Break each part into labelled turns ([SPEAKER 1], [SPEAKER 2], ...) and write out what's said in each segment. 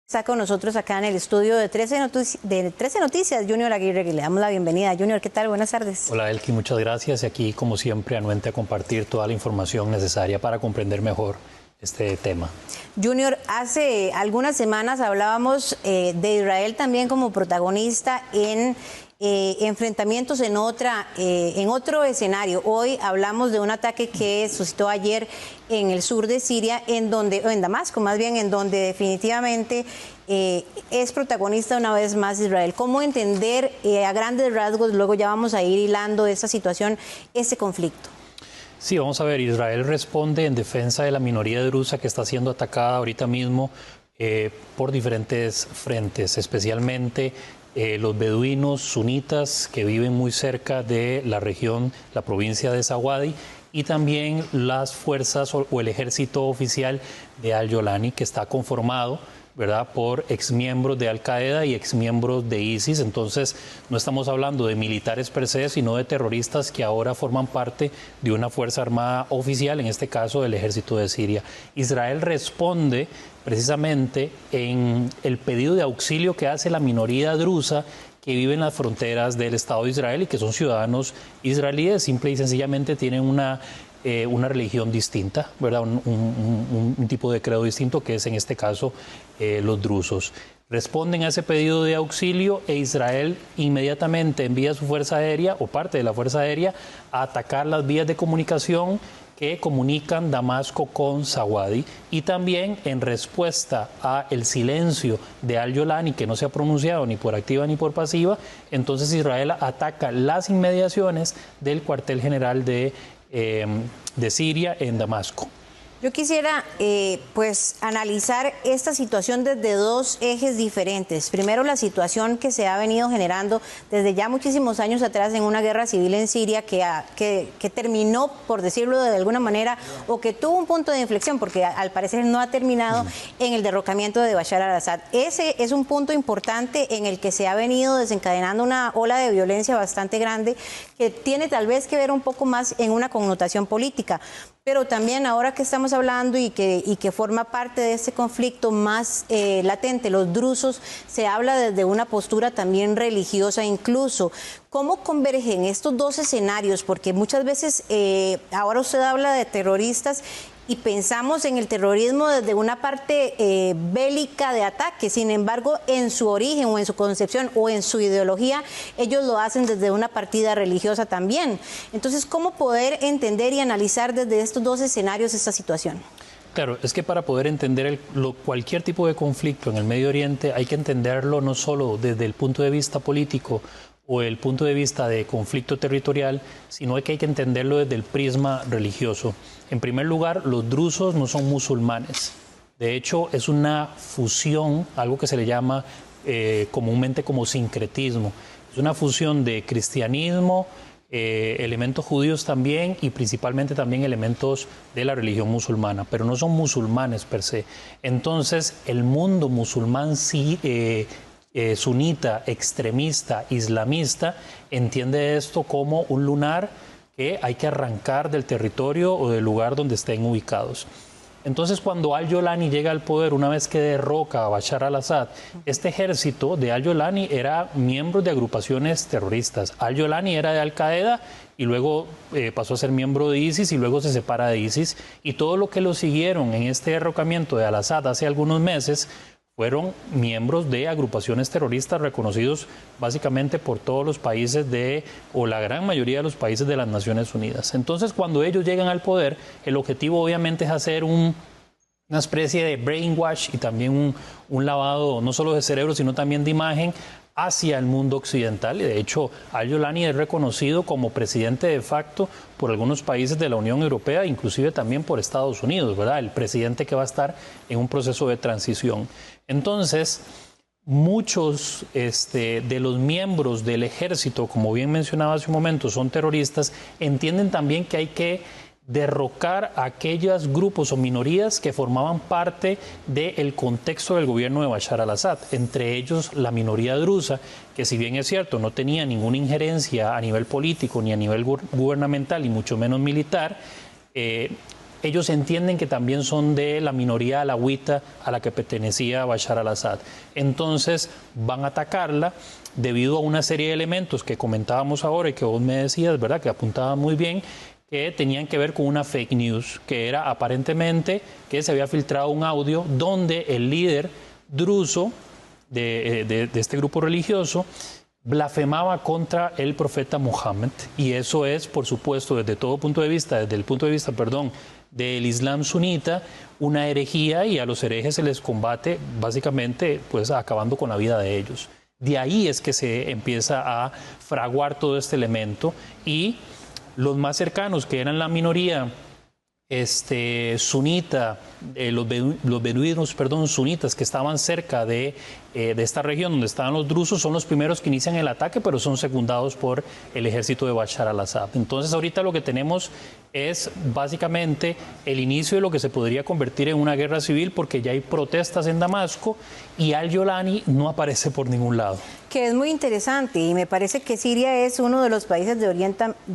[SPEAKER 1] Está con nosotros acá en el estudio de 13 Noticias, Junior Aguirre, que le damos la bienvenida. Junior, ¿qué tal? Buenas tardes.
[SPEAKER 2] Hola, Elki, muchas gracias. Y aquí, como siempre, anuente a compartir toda la información necesaria para comprender mejor este tema.
[SPEAKER 1] Junior, hace algunas semanas hablábamos de Israel también como protagonista en enfrentamientos en otro escenario. Hoy hablamos de un ataque que suscitó ayer en el sur de Siria, en Damasco más bien, en donde definitivamente es protagonista una vez más Israel. ¿Cómo entender a grandes rasgos, luego ya vamos a ir hilando esta situación, este conflicto?
[SPEAKER 2] Sí, vamos a ver, Israel responde en defensa de la minoría drusa que está siendo atacada ahorita mismo por diferentes frentes, especialmente los beduinos sunitas que viven muy cerca de la región, la provincia de Zawadi, y también las fuerzas o el ejército oficial de Al-Jolani, que está conformado, ¿verdad?, por exmiembros de Al-Qaeda y exmiembros de ISIS. Entonces, no estamos hablando de militares per se, sino de terroristas que ahora forman parte de una fuerza armada oficial, en este caso del ejército de Siria. Israel responde precisamente en el pedido de auxilio que hace la minoría drusa que vive en las fronteras del Estado de Israel y que son ciudadanos israelíes, simple y sencillamente tienen una religión distinta, ¿verdad? Un tipo de credo distinto, que es en este caso los drusos. Responden a ese pedido de auxilio e Israel inmediatamente envía su fuerza aérea o parte de la fuerza aérea a atacar las vías de comunicación que comunican Damasco con Zawadi, y también en respuesta a el silencio de Al-Jolani, que no se ha pronunciado ni por activa ni por pasiva, entonces Israel ataca las inmediaciones del cuartel general de Siria en Damasco.
[SPEAKER 1] Yo quisiera pues analizar esta situación desde dos ejes diferentes. Primero, la situación que se ha venido generando desde ya muchísimos años atrás en una guerra civil en Siria que terminó, por decirlo de alguna manera, o que tuvo un punto de inflexión, porque al parecer no ha terminado en el derrocamiento de Bashar al-Assad. Ese es un punto importante en el que se ha venido desencadenando una ola de violencia bastante grande que tiene tal vez que ver un poco más en una connotación política. Pero también ahora que estamos hablando y que forma parte de este conflicto más latente, los drusos, se habla desde una postura también religiosa incluso. ¿Cómo convergen estos dos escenarios? Porque muchas veces ahora usted habla de terroristas y pensamos en el terrorismo desde una parte bélica de ataque. Sin embargo, en su origen o en su concepción o en su ideología, ellos lo hacen desde una partida religiosa también. Entonces, ¿cómo poder entender y analizar desde estos dos escenarios esta situación?
[SPEAKER 2] Claro, es que para poder entender cualquier tipo de conflicto en el Medio Oriente hay que entenderlo no solo desde el punto de vista político o el punto de vista de conflicto territorial, sino que hay que entenderlo desde el prisma religioso. En primer lugar, los drusos no son musulmanes. De hecho, es una fusión, algo que se le llama comúnmente como sincretismo. Es una fusión de cristianismo, elementos judíos también y principalmente también elementos de la religión musulmana, pero no son musulmanes per se. Entonces, el mundo musulmán sí sunita, extremista, islamista, entiende esto como un lunar que hay que arrancar del territorio o del lugar donde estén ubicados. Entonces, cuando Al-Jolani llega al poder, una vez que derroca a Bashar al-Assad, este ejército de Al-Jolani era miembro de agrupaciones terroristas. Al-Jolani era de Al-Qaeda y luego pasó a ser miembro de ISIS y luego se separa de ISIS. Y todo lo que lo siguieron en este derrocamiento de al-Assad hace algunos meses fueron miembros de agrupaciones terroristas reconocidos básicamente por todos los países o la gran mayoría de los países de las Naciones Unidas. Entonces, cuando ellos llegan al poder, el objetivo obviamente es hacer una especie de brainwash y también un lavado no solo de cerebro, sino también de imagen hacia el mundo occidental. Y de hecho, Al-Jolani es reconocido como presidente de facto por algunos países de la Unión Europea, inclusive también por Estados Unidos, ¿verdad? El presidente que va a estar en un proceso de transición. Entonces, muchos de los miembros del ejército, como bien mencionaba hace un momento, son terroristas, entienden también que hay que derrocar a aquellos grupos o minorías que formaban parte del contexto del gobierno de Bashar al-Assad, entre ellos la minoría drusa, que si bien es cierto no tenía ninguna injerencia a nivel político ni a nivel gubernamental y mucho menos militar, ellos entienden que también son de la minoría alawita a la que pertenecía Bashar al-Assad. Entonces van a atacarla debido a una serie de elementos que comentábamos ahora y que vos me decías, ¿verdad?, que apuntaba muy bien, que tenían que ver con una fake news, que era aparentemente que se había filtrado un audio donde el líder druso de este grupo religioso blasfemaba contra el profeta Mohammed, y eso es, por supuesto, desde el punto de vista del Islam sunita, una herejía, y a los herejes se les combate básicamente pues acabando con la vida de ellos. De ahí es que se empieza a fraguar todo este elemento, y los más cercanos, que eran la minoría sunita, los beduinos, sunitas, que estaban cerca de esta región donde estaban los drusos, son los primeros que inician el ataque, pero son secundados por el ejército de Bashar al-Assad. Entonces ahorita lo que tenemos es básicamente el inicio de lo que se podría convertir en una guerra civil, porque ya hay protestas en Damasco y al-Yolani no aparece por ningún lado.
[SPEAKER 1] Que es muy interesante, y me parece que Siria es uno de los países de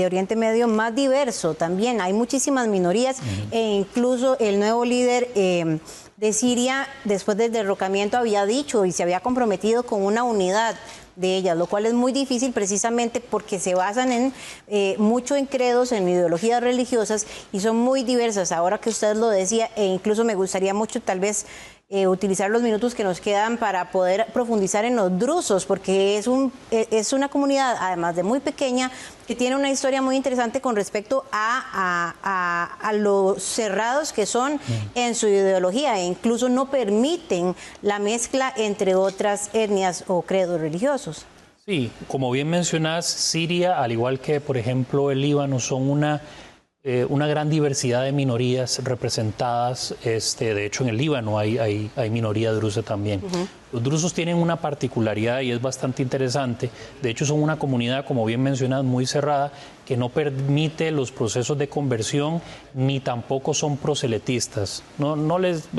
[SPEAKER 1] Oriente Medio más diverso también. Hay muchísimas minorías, e incluso el nuevo líder de Siria, después del derrocamiento, había dicho y se había comprometido con una unidad de ellas, lo cual es muy difícil precisamente porque se basan en mucho en credos, en ideologías religiosas, y son muy diversas. Ahora que usted lo decía, e incluso me gustaría mucho tal vez utilizar los minutos que nos quedan para poder profundizar en los drusos, porque es una comunidad, además de muy pequeña, que tiene una historia muy interesante con respecto a los cerrados que son en su ideología, e incluso no permiten la mezcla entre otras etnias o credos religiosos.
[SPEAKER 2] Sí, como bien mencionás, Siria, al igual que, por ejemplo, el Líbano, son una gran diversidad de minorías representadas. De hecho, en el Líbano hay minoría drusa también. Los drusos tienen una particularidad y es bastante interesante. De hecho, son una comunidad, como bien mencionas, muy cerrada, que no permite los procesos de conversión, ni tampoco son proselitistas.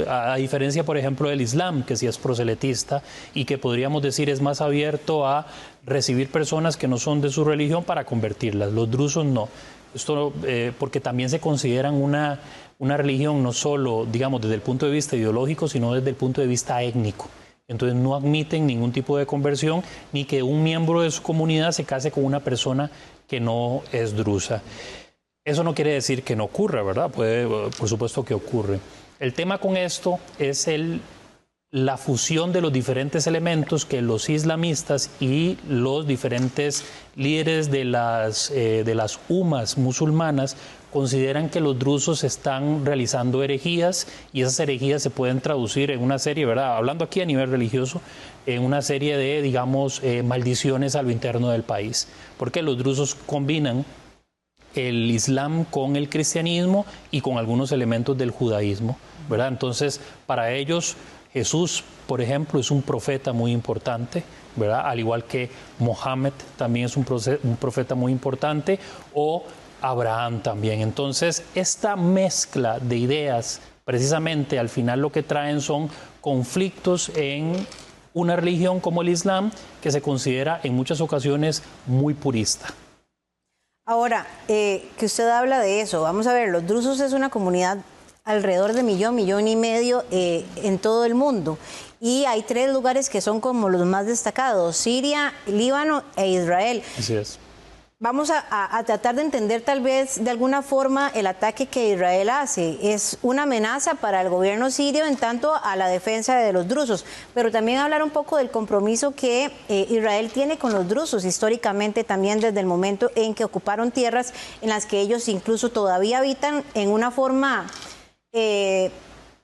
[SPEAKER 2] A diferencia, por ejemplo, del Islam, que sí es proselitista y que podríamos decir es más abierto a recibir personas que no son de su religión para convertirlas. Los drusos no. Esto porque también se consideran una religión no solo, digamos, desde el punto de vista ideológico, sino desde el punto de vista étnico. Entonces no admiten ningún tipo de conversión, ni que un miembro de su comunidad se case con una persona que no es drusa. Eso no quiere decir que no ocurra, ¿verdad? Por supuesto que ocurre. El tema con esto es la fusión de los diferentes elementos que los islamistas y los diferentes líderes de las umas musulmanas consideran que los drusos están realizando herejías, y esas herejías se pueden traducir en una serie, ¿verdad?, hablando aquí a nivel religioso, en una serie de, digamos, maldiciones a lo interno del país, porque los drusos combinan el Islam con el cristianismo y con algunos elementos del judaísmo, ¿verdad? Entonces, para ellos, Jesús, por ejemplo, es un profeta muy importante, ¿verdad? Al igual que Mohammed también es un profeta muy importante, o Abraham también. Entonces, esta mezcla de ideas, precisamente al final lo que traen son conflictos en una religión como el Islam, que se considera en muchas ocasiones muy purista.
[SPEAKER 1] Ahora, que usted habla de eso, vamos a ver, los drusos es una comunidad alrededor de millón y medio en todo el mundo. Y hay 3 lugares que son como los más destacados: Siria, Líbano e Israel.
[SPEAKER 2] Así es.
[SPEAKER 1] Vamos a tratar de entender tal vez de alguna forma el ataque que Israel hace. Es una amenaza para el gobierno sirio en tanto a la defensa de los drusos, pero también hablar un poco del compromiso que Israel tiene con los drusos históricamente, también desde el momento en que ocuparon tierras en las que ellos incluso todavía habitan en una forma...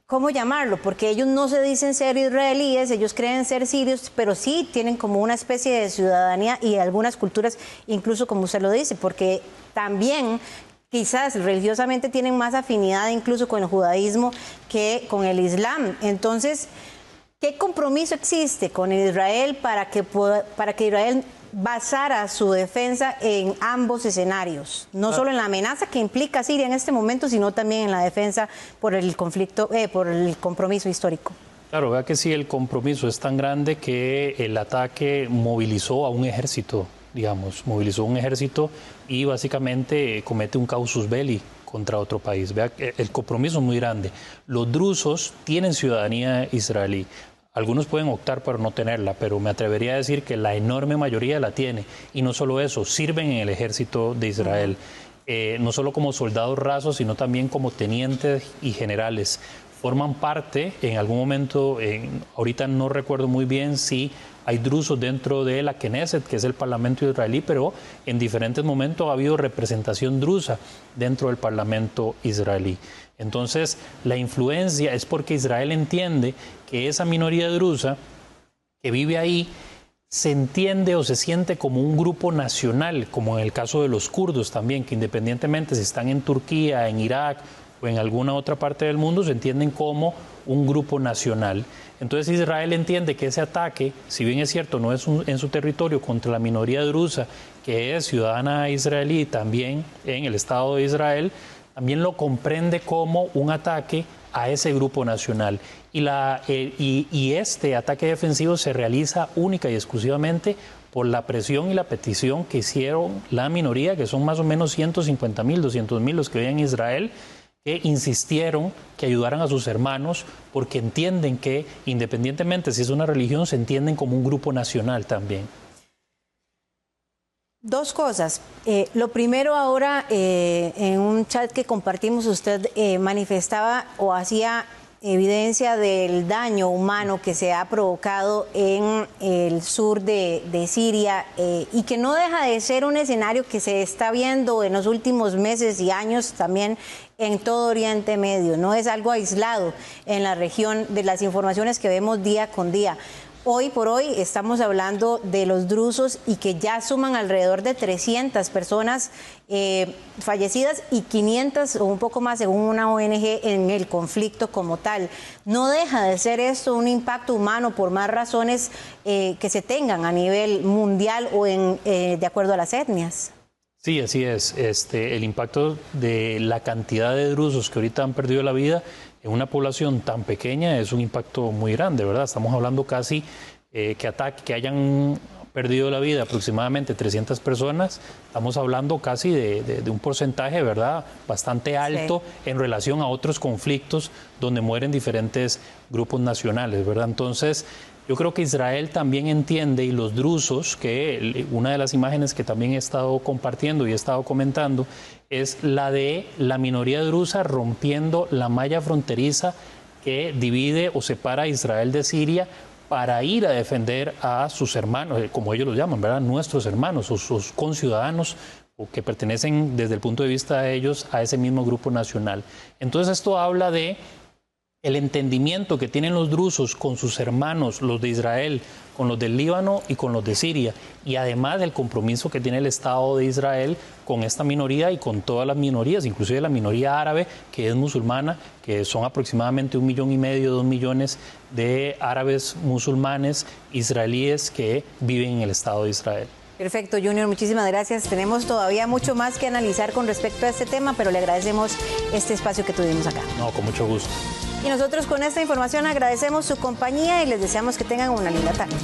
[SPEAKER 1] ¿cómo llamarlo? Porque ellos no se dicen ser israelíes, ellos creen ser sirios, pero sí tienen como una especie de ciudadanía y algunas culturas, incluso como usted lo dice, porque también quizás religiosamente tienen más afinidad incluso con el judaísmo que con el islam. Entonces, ¿qué compromiso existe con Israel para que Israel basara su defensa en ambos escenarios? No solo en la amenaza que implica Siria en este momento, sino también en la defensa por el conflicto, por el compromiso histórico.
[SPEAKER 2] Claro, vea que sí, el compromiso es tan grande que el ataque movilizó a un ejército, digamos, y básicamente comete un casus belli contra otro país. Vea, el compromiso es muy grande. Los drusos tienen ciudadanía israelí. Algunos pueden optar por no tenerla, pero me atrevería a decir que la enorme mayoría la tiene. Y no solo eso, sirven en el ejército de Israel. No solo como soldados rasos, sino también como tenientes y generales. Forman parte, en algún momento, ahorita no recuerdo muy bien si hay drusos dentro de la Knesset, que es el Parlamento israelí, pero en diferentes momentos ha habido representación drusa dentro del Parlamento israelí. Entonces, la influencia es porque Israel entiende que esa minoría drusa que vive ahí se entiende o se siente como un grupo nacional, como en el caso de los kurdos también, que independientemente si están en Turquía, en Irak o en alguna otra parte del mundo, se entienden como un grupo nacional. Entonces Israel entiende que ese ataque, si bien es cierto, no es en su territorio contra la minoría drusa, que es ciudadana israelí también en el Estado de Israel, también lo comprende como un ataque a ese grupo nacional. Y este ataque defensivo se realiza única y exclusivamente por la presión y la petición que hicieron la minoría, que son más o menos 150.000, 200.000 los que viven en Israel, que insistieron que ayudaran a sus hermanos porque entienden que, independientemente si es una religión, se entienden como un grupo nacional también.
[SPEAKER 1] Dos cosas. Lo primero, ahora en un chat que compartimos, usted manifestaba o hacía evidencia del daño humano que se ha provocado en el sur de Siria y que no deja de ser un escenario que se está viendo en los últimos meses y años también en todo Oriente Medio. No es algo aislado en la región de las informaciones que vemos día con día. Hoy por hoy estamos hablando de los drusos y que ya suman alrededor de 300 personas fallecidas y 500 o un poco más según una ONG en el conflicto como tal. No deja de ser esto un impacto humano por más razones que se tengan a nivel mundial o de acuerdo a las etnias.
[SPEAKER 2] Sí, así es. El impacto de la cantidad de drusos que ahorita han perdido la vida en una población tan pequeña es un impacto muy grande, ¿verdad? Estamos hablando casi que hayan perdido la vida aproximadamente 300 personas. Estamos hablando casi de un porcentaje, ¿verdad?, bastante alto en relación a otros conflictos donde mueren diferentes grupos nacionales, ¿verdad? Entonces, yo creo que Israel también entiende, y los drusos, que una de las imágenes que también he estado compartiendo y he estado comentando, es la de la minoría drusa rompiendo la malla fronteriza que divide o separa a Israel de Siria para ir a defender a sus hermanos, como ellos los llaman, ¿verdad?, nuestros hermanos, sus conciudadanos, o que pertenecen desde el punto de vista de ellos a ese mismo grupo nacional. Entonces esto habla de el entendimiento que tienen los drusos con sus hermanos, los de Israel, con los del Líbano y con los de Siria, y además del compromiso que tiene el Estado de Israel con esta minoría y con todas las minorías, inclusive la minoría árabe, que es musulmana, que son aproximadamente 1,5 millones, 2 millones de árabes musulmanes israelíes que viven en el Estado de Israel.
[SPEAKER 1] Perfecto, Junior, muchísimas gracias. Tenemos todavía mucho más que analizar con respecto a este tema, pero le agradecemos este espacio que tuvimos acá.
[SPEAKER 2] No, con mucho gusto.
[SPEAKER 1] Y nosotros con esta información agradecemos su compañía y les deseamos que tengan una linda tarde.